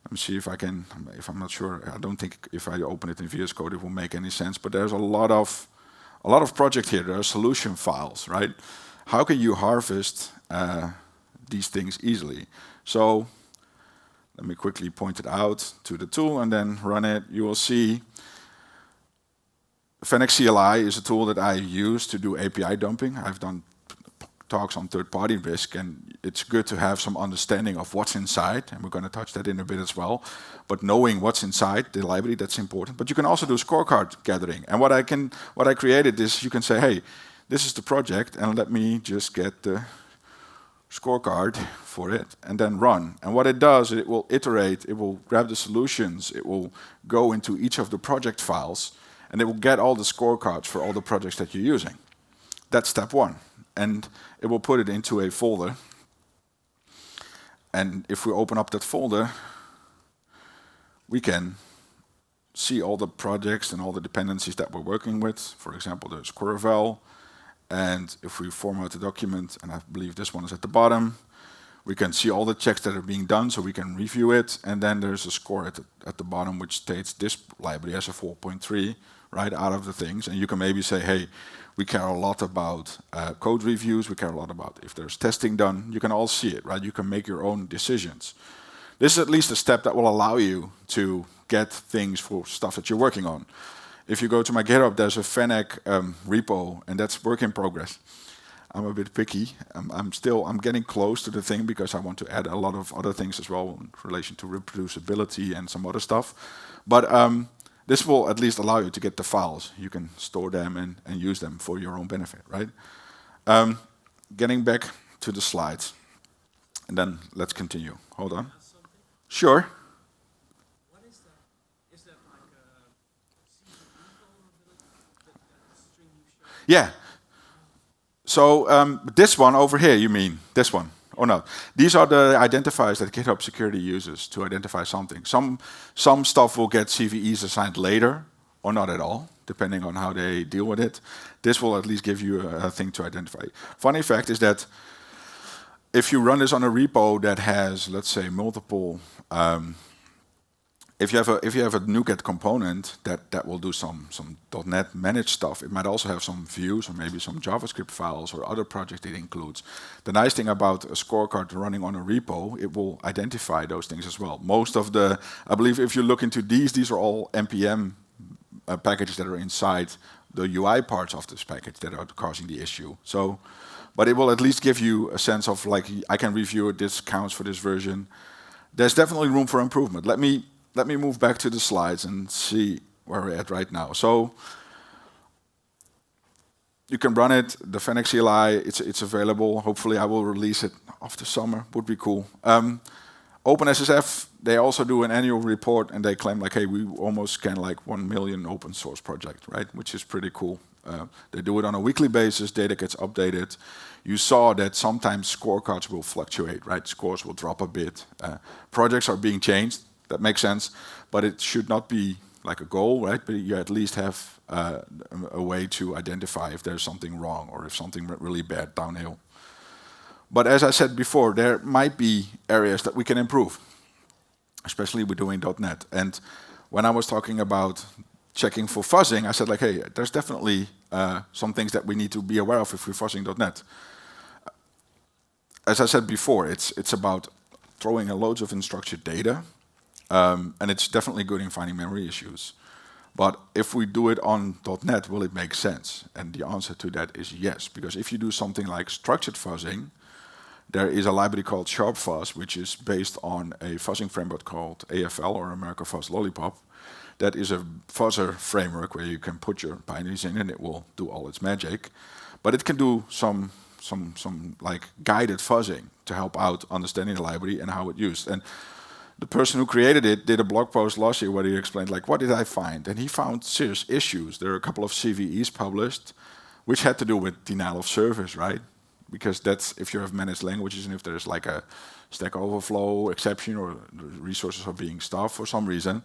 S1: let me see if I can, if I'm not sure, I don't think if I open it in VS Code it will make any sense, but there's a lot of project here. There are solution files, right? How can you harvest these things easily? So let me quickly point it out to the tool and then run it. You will see Fennec CLI is a tool that I use to do API dumping. I've done talks on third-party risk, and it's good to have some understanding of what's inside, and we're going to touch that in a bit as well. But knowing what's inside the library, that's important. But you can also do scorecard gathering. And what I created is you can say, hey, this is the project, and let me just get the scorecard for it, and then run. And what it does, it will iterate, it will grab the solutions, it will go into each of the project files, and it will get all the scorecards for all the projects that you're using. That's step one. And it will put it into a folder. And if we open up that folder, we can see all the projects and all the dependencies that we're working with. For example, there's Quervel. And if we format the document, and I believe this one is at the bottom, we can see all the checks that are being done, so we can review it. And then there's a score at the bottom, which states this library has a 4.3, right, out of the things. And you can maybe say, hey, we care a lot about code reviews. We care a lot about if there's testing done. You can all see it, right? You can make your own decisions. This is at least a step that will allow you to get things for stuff that you're working on. If you go to my GitHub, there's a Fennec repo, and that's work in progress. I'm a bit picky. I'm getting close to the thing because I want to add a lot of other things as well in relation to reproducibility and some other stuff. But this will at least allow you to get the files. You can store them and use them for your own benefit, right? Getting back to the slides, and then let's continue. Hold on. Sure.
S2: What is that? Is that like a CVE vulnerability, that string you showed?
S1: Yeah. So this one over here, you mean this one? Or not? These are the identifiers that GitHub Security uses to identify something. Some stuff will get CVEs assigned later, or not at all, depending on how they deal with it. This will at least give you a thing to identify. Funny fact is that if you run this on a repo that has, let's say, multiple, if you have a NuGet component that will do some .NET managed stuff, it might also have some views or maybe some JavaScript files or other projects it includes. The nice thing about a scorecard running on a repo, it will identify those things as well. Most of the, I believe if you look into these are all NPM packages that are inside the UI parts of this package that are causing the issue. So, but it will at least give you a sense of like, I can review it, this counts for this version. There's definitely room for improvement. Let me move back to the slides and see where we're at right now. So you can run it, the Fennec CLI, it's available. Hopefully I will release it after summer, would be cool. OpenSSF, they also do an annual report and they claim like, hey, we almost scan like 1 million open source project, right? Which is pretty cool. They do it on a weekly basis, data gets updated. You saw that sometimes scorecards will fluctuate, right? Scores will drop a bit. Projects are being changed, that makes sense, but it should not be like a goal, right? But you at least have a way to identify if there's something wrong or if something really bad downhill. But as I said before, there might be areas that we can improve, especially with doing .NET. And when I was talking about checking for fuzzing, I said like, hey, there's definitely some things that we need to be aware of if we're fuzzing .NET. As I said before, it's about throwing loads of unstructured data, and it's definitely good in finding memory issues. But if we do it on .NET, will it make sense? And the answer to that is yes, because if you do something like structured fuzzing, there is a library called SharpFuzz, which is based on a fuzzing framework called AFL, or American Fuzz Lollipop. That is a fuzzer framework where you can put your binaries in and it will do all its magic. But it can do some like guided fuzzing to help out understanding the library and how it's used. And the person who created it did a blog post last year where he explained like, what did I find? And he found serious issues. There are a couple of CVEs published, which had to do with denial of service, right? Because that's if you have managed languages and if there's like a Stack Overflow exception or the resources are being stuffed for some reason,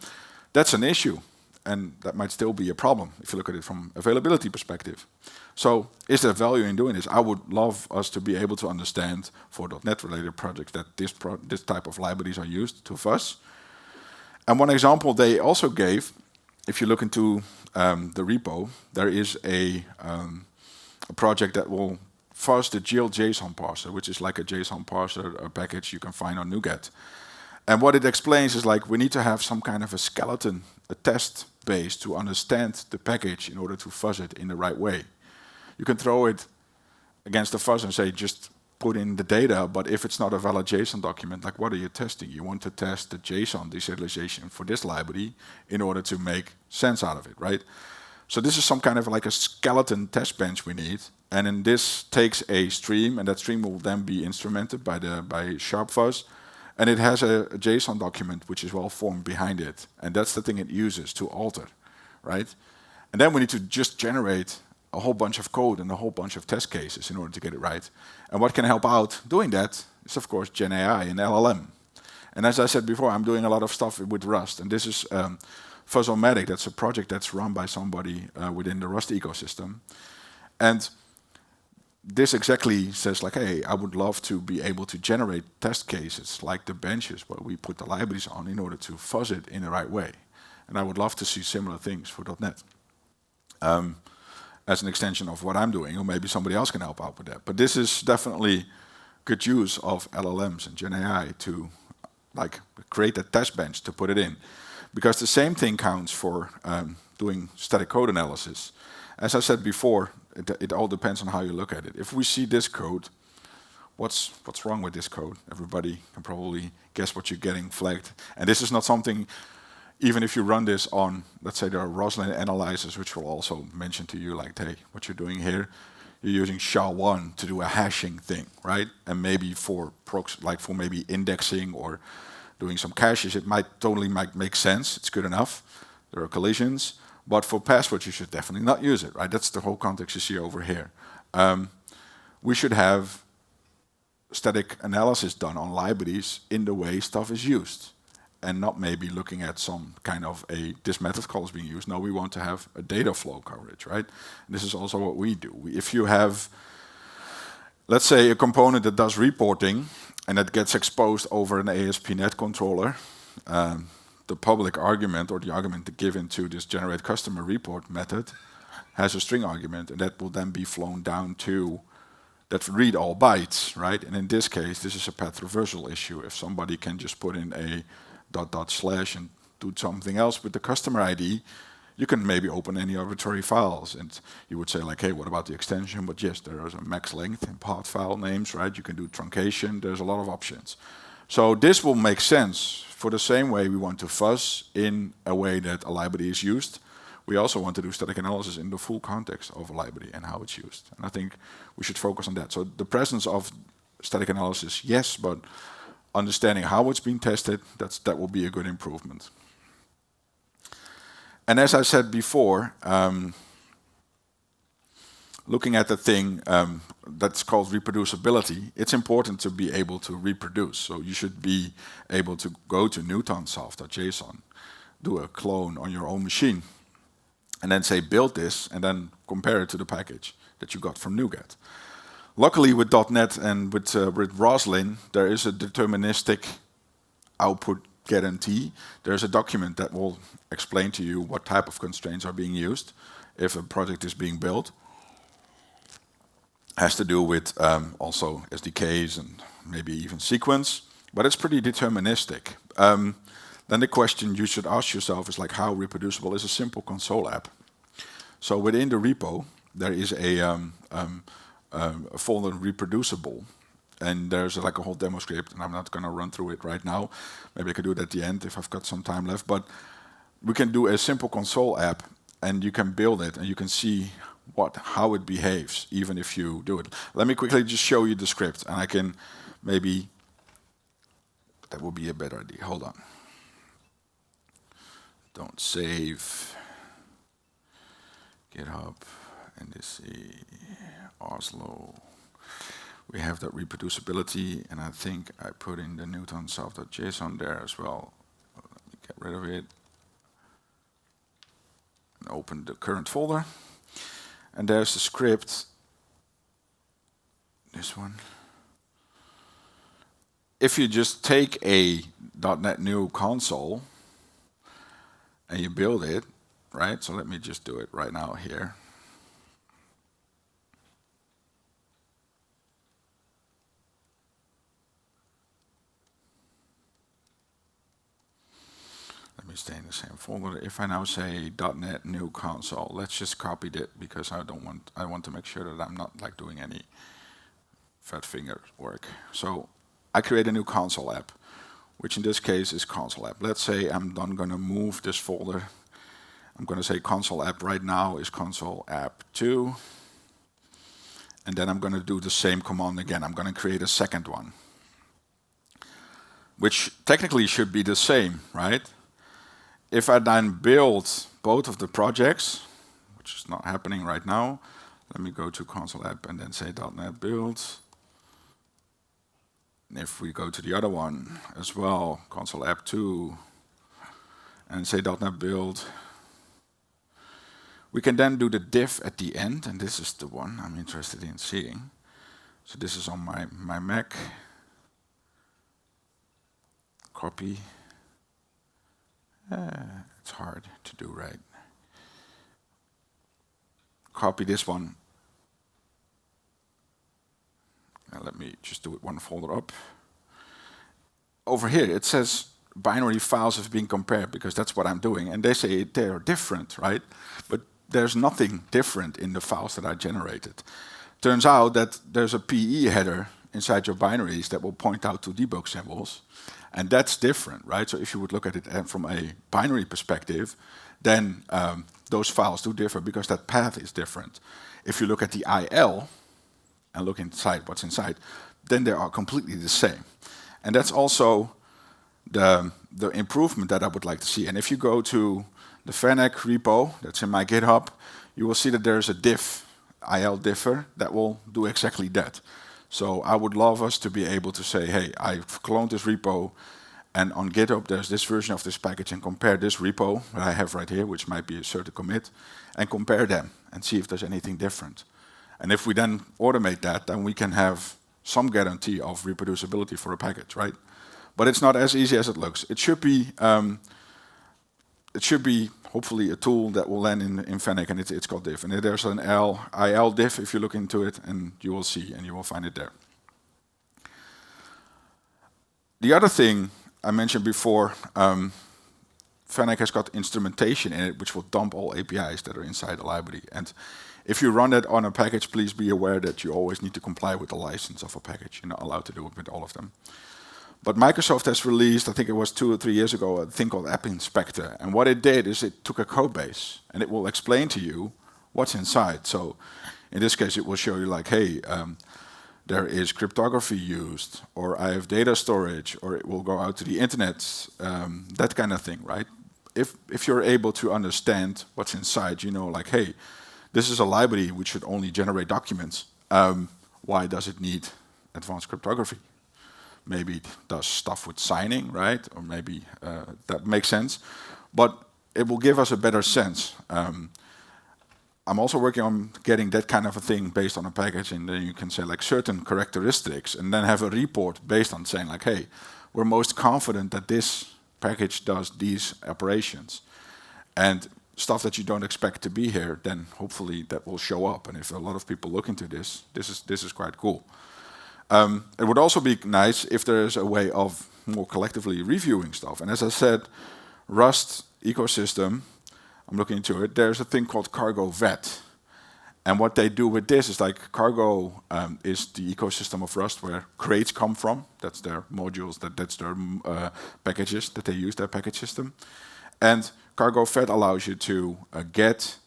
S1: that's an issue. And that might still be a problem if you look at it from availability perspective. So is there value in doing this? I would love us to be able to understand for .NET related projects that this type of libraries are used to fuzz. And one example they also gave, if you look into the repo, there is a project that will fuzz the GLJSON parser, which is like a JSON parser, a package you can find on NuGet. And what it explains is like we need to have some kind of a skeleton, a test base to understand the package in order to fuzz it in the right way. You can throw it against the fuzz and say just put in the data, but if it's not a valid JSON document, like what are you testing? You want to test the JSON deserialization for this library in order to make sense out of it, right? So this is some kind of like a skeleton test bench we need. And then this takes a stream, and that stream will then be instrumented by SharpFuzz. And it has a JSON document which is well formed behind it. And that's the thing it uses to alter, right? And then we need to just generate a whole bunch of code and a whole bunch of test cases in order to get it right. And what can help out doing that is, of course, GenAI and LLM. And as I said before, I'm doing a lot of stuff with Rust. And this is Fuzzomatic. That's a project that's run by somebody within the Rust ecosystem. And this exactly says like, hey, I would love to be able to generate test cases like the benches where we put the libraries on in order to fuzz it in the right way. And I would love to see similar things for .NET. As an extension of what I'm doing, or maybe somebody else can help out with that. But this is definitely good use of LLMs and GenAI to like create a test bench to put it in. Because the same thing counts for doing static code analysis. As I said before, it all depends on how you look at it. If we see this code, what's wrong with this code? Everybody can probably guess what you're getting flagged. And this is not something, even if you run this on, let's say there are Roslyn analyzers, which will also mention to you like, hey, what you're doing here, you're using SHA-1 to do a hashing thing, right? And maybe for like for maybe indexing or doing some caches, it might totally make sense. It's good enough. There are collisions. But for passwords, you should definitely not use it, right? That's the whole context you see over here. We should have static analysis done on libraries in the way stuff is used, and not maybe looking at some kind of this method call is being used. No, we want to have a data flow coverage, right? And this is also what we do. If you have, let's say, a component that does reporting and that gets exposed over an ASP.NET controller, the public argument or the argument given to this generate customer report method has a string argument, and that will then be flown down to that read all bytes, right? And in this case, this is a path reversal issue. If somebody can just put in a .. and do something else with the customer ID, You can maybe open any arbitrary files, and you would say like, hey, what about the extension? But yes, there is a max length in path file names, right? You can do truncation. There's a lot of options. So this will make sense for the same way we want to fuzz in a way that a library is used. We also want to do static analysis in the full context of a library and how it's used. And I think we should focus on that. So the presence of static analysis, yes, but understanding how it's being tested, that will be a good improvement. And as I said before, looking at the thing that's called reproducibility, it's important to be able to reproduce. So you should be able to go to newtonsoft.json, do a clone on your own machine, and then say build this, and then compare it to the package that you got from NuGet. Luckily with .NET and with Roslyn, there is a deterministic output guarantee. There's a document that will explain to you what type of constraints are being used if a project is being built. Has to do with also SDKs and maybe even sequence, but it's pretty deterministic. Then the question you should ask yourself is like, how reproducible is a simple console app? So within the repo, there is a folder reproducible, and there's like a whole demo script, and I'm not going to run through it right now. Maybe I could do it at the end if I've got some time left. But we can do a simple console app, and you can build it, and you can see how it behaves, even if you do it. Let me quickly just show you the script, and I can maybe, that will be a better idea. Hold on. Don't save. GitHub, NDC Oslo. We have that reproducibility, and I think I put in the newtonsoft.json there as well. Let me get rid of it. And open the current folder. And there's the script. This one. If you just take a .NET New console and you build it, right? So let me just do it right now here. Let me stay in the same folder. If I now say .NET New Console, let's just copy it because I want to make sure that I'm not like doing any fat finger work. So I create a new console app, which in this case is console app. Let's say I'm then going to move this folder. I'm going to say console app right now is console app 2. And then I'm going to do the same command again. I'm going to create a second one, which technically should be the same, right? If I then build both of the projects, which is not happening right now, let me go to console app and then say .NET build. And if we go to the other one as well, console app 2, and say .NET build, we can then do the diff at the end, and this is the one I'm interested in seeing. So this is on my Mac. Copy. It's hard to do, right? Copy this one. Now let me just do it one folder up. Over here it says binary files have been compared because that's what I'm doing. And they say they're different, right? But there's nothing different in the files that I generated. Turns out that there's a PE header inside your binaries that will point out to debug symbols. And that's different, right? So if you would look at it from a binary perspective, then those files do differ because that path is different. If you look at the IL and look inside what's inside, then they are completely the same. And that's also the improvement that I would like to see. And if you go to the Fennec repo that's in my GitHub, you will see that there's a diff, IL differ, that will do exactly that. So I would love us to be able to say, hey, I've cloned this repo, and on GitHub there's this version of this package, and compare this repo that I have right here, which might be a certain commit, and compare them and see if there's anything different. And if we then automate that, then we can have some guarantee of reproducibility for a package, right? But it's not as easy as it looks. It should be hopefully a tool that will land in Fennec, and it's called diff. And there's an IL diff if you look into it, and you will see, and you will find it there. The other thing I mentioned before, Fennec has got instrumentation in it, which will dump all APIs that are inside the library. And if you run that on a package, please be aware that you always need to comply with the license of a package. You're not allowed to do it with all of them. But Microsoft has released, I think it was 2 or 3 years ago, a thing called App Inspector. And what it did is it took a code base, and it will explain to you what's inside. So in this case, it will show you like, hey, there is cryptography used, or I have data storage, or it will go out to the internet, that kind of thing, right? If you're able to understand what's inside, you know, like, hey, this is a library which should only generate documents. Why does it need advanced cryptography? Maybe it does stuff with signing, right? Or maybe that makes sense. But it will give us a better sense. I'm also working on getting that kind of a thing based on a package, and then you can say like certain characteristics, and then have a report based on saying like, hey, we're most confident that this package does these operations. And stuff that you don't expect to be here, then hopefully that will show up. And if a lot of people look into this, this is quite cool. It would also be nice if there is a way of more collectively reviewing stuff. And as I said, Rust ecosystem, I'm looking into it, there's a thing called Cargo Vet. And what they do with this is like Cargo is the ecosystem of Rust where crates come from. That's their modules, that's their packages that they use, their package system. And Cargo Vet allows you to get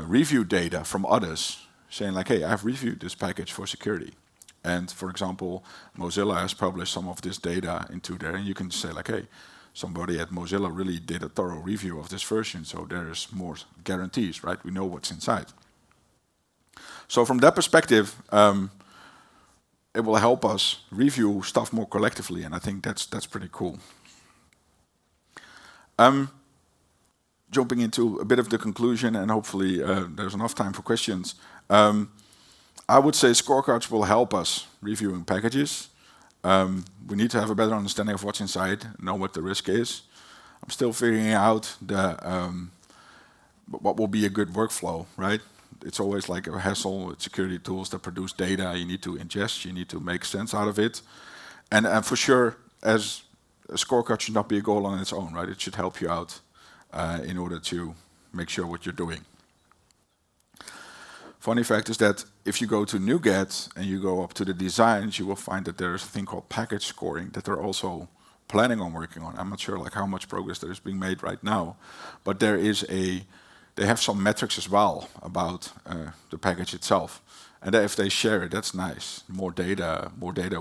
S1: review data from others, saying like, hey, I've reviewed this package for security. And for example, Mozilla has published some of this data into there, and you can say like, hey, somebody at Mozilla really did a thorough review of this version, so there's more guarantees, right? We know what's inside. So from that perspective, it will help us review stuff more collectively, and I think that's pretty cool. Jumping into a bit of the conclusion, and hopefully there's enough time for questions. I would say scorecards will help us reviewing packages. We need to have a better understanding of what's inside, know what the risk is. I'm still figuring out what will be a good workflow, right? It's always like a hassle with security tools that produce data. You need to ingest, you need to make sense out of it. And for sure, as a scorecard should not be a goal on its own, right? It should help you out in order to make sure what you're doing. Funny fact is that if you go to NuGet and you go up to the designs, you will find that there is a thing called package scoring that they're also planning on working on. I'm not sure like how much progress there is being made right now, but they have some metrics as well about the package itself. And if they share it, that's nice. More data,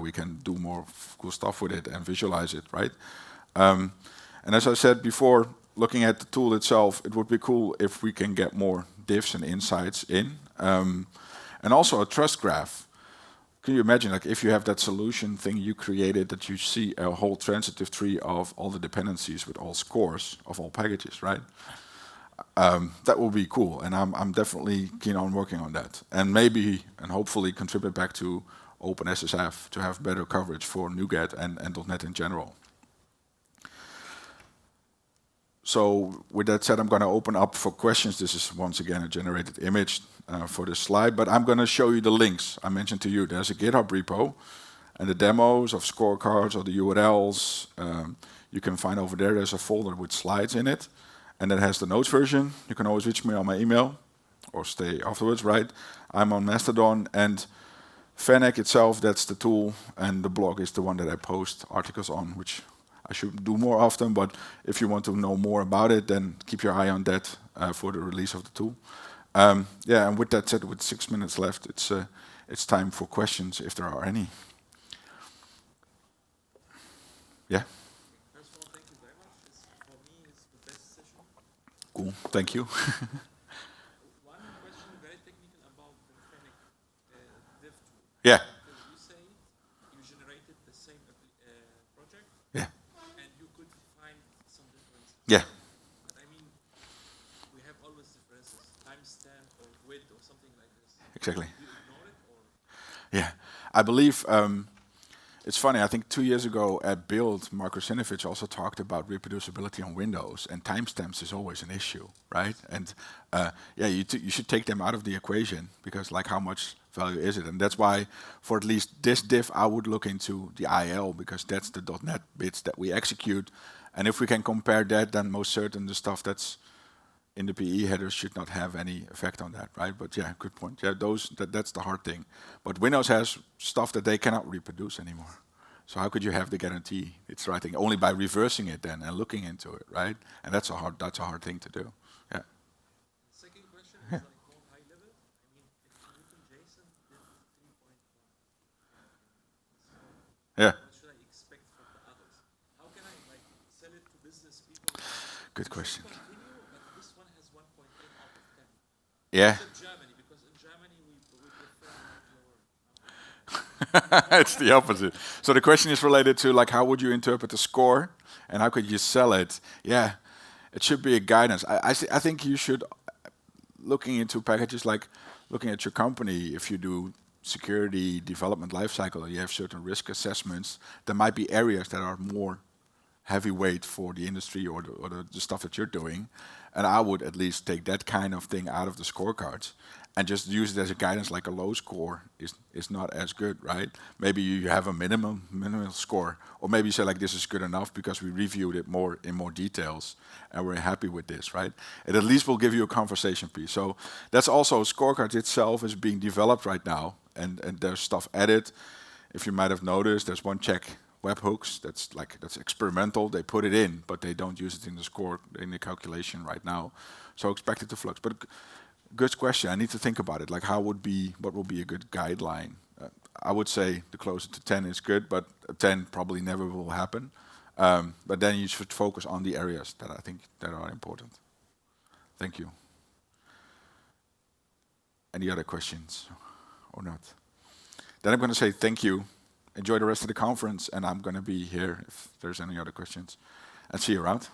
S1: we can do more cool stuff with it and visualize it, right? And as I said before, looking at the tool itself, it would be cool if we can get more diffs and insights in. And also a trust graph. Can you imagine, like, if you have that solution thing you created, that you see a whole transitive tree of all the dependencies with all scores of all packages, right? That will be cool, and I'm definitely keen on working on that. And maybe, and hopefully, contribute back to OpenSSF to have better coverage for NuGet and .NET in general. So with that said, I'm going to open up for questions. This is once again a generated image for this slide, but I'm going to show you the links I mentioned to you. There's a GitHub repo, and the demos of scorecards or the URLs you can find over there. There's a folder with slides in it, and that has the notes version. You can always reach me on my email or stay afterwards, right? I'm on Mastodon, and Fennec itself, that's the tool, and the blog is the one that I post articles on, which I should do more often, but if you want to know more about it, then keep your eye on that for the release of the tool. Yeah, and with that said, with 6 minutes left, it's time for questions, if there are any. Yeah?
S2: First of all, thank you very much. For me, it's the best session.
S1: Cool, thank you.
S2: One question, very technical, about the Fennec dev tool.
S1: Yeah.
S2: Because you say you generated the same project,
S1: Yeah.
S2: and you could find some differences.
S1: Yeah.
S2: But I mean, we have always differences, timestamp or width or something like this.
S1: Exactly.
S2: Do you ignore it, or?
S1: Yeah, I believe it's funny. I think 2 years ago at Build, Marko Sinovic also talked about reproducibility on Windows, and timestamps is always an issue, right? And yeah, you should take them out of the equation, because like how much value is it? And that's why for at least this diff, I would look into the IL, because that's the .NET bits that we execute. And if we can compare that, then most certain the stuff that's in the PE headers should not have any effect on that, right? But yeah, good point. Yeah, that's the hard thing. But Windows has stuff that they cannot reproduce anymore. So how could you have the guarantee it's the right thing? Only by reversing it then and looking into it, right? And that's a hard thing to do. Yeah.
S2: Second question is like more high level. I mean, if Newton Jason did 3.1, so
S1: Yeah.
S2: what should I expect from the others? How can I like sell it to business people?
S1: Good question.
S2: Continue, but this one has 1.8 out of 10.
S1: Yeah.
S2: In Germany, because in Germany we prefer like lower.
S1: It's the opposite. So the question is related to like how would you interpret the score and how could you sell it? Yeah, it should be a guidance. I think you should looking into packages like looking at your company. If you do security development lifecycle, you have certain risk assessments. There might be areas that are more heavyweight for the industry or the stuff that you're doing, and I would at least take that kind of thing out of the scorecards and just use it as a guidance. Like a low score is not as good, right? Maybe you have a minimal score, or maybe you say like this is good enough because we reviewed it in more details and we're happy with this, right? It at least will give you a conversation piece. So that's also scorecards itself is being developed right now, and there's stuff added. If you might have noticed, there's one check webhooks that's experimental. They put it in, but they don't use it in the score in the calculation right now. So expect it to flux. But good question. I need to think about it. Like what will be a good guideline? I would say the closer to 10 is good, but 10 probably never will happen. But then you should focus on the areas that I think that are important. Thank you. Any other questions or not? Then I'm going to say thank you. Enjoy the rest of the conference, and I'm going to be here if there's any other questions. And see you around.